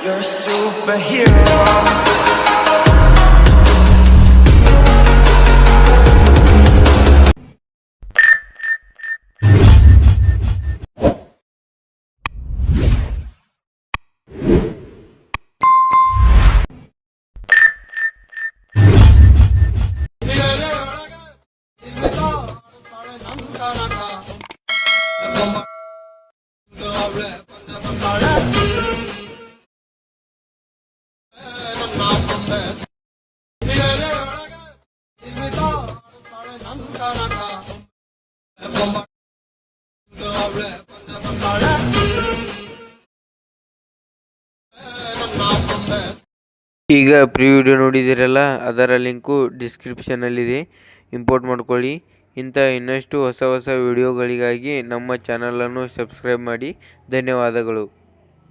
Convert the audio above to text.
You're a superhero. ಈಗ pre video ನೋಡಿದಿರಲ್ಲ, ಅದರ link ಡಿಸ್ಕ್ರಿಪ್ಷನಲ್ಲಿದೆ. Import ಮಾಡ್ಕೊಳ್ಳಿ. ಇಂಥ ಇನ್ನಷ್ಟು ಹೊಸ ವಿಡಿಯೋಗಳಿಗಾಗಿ ನಮ್ಮ ಚಾನಲನ್ನು ಸಬ್ಸ್ಕ್ರೈಬ್ ಮಾಡಿ. ಧನ್ಯವಾದಗಳು.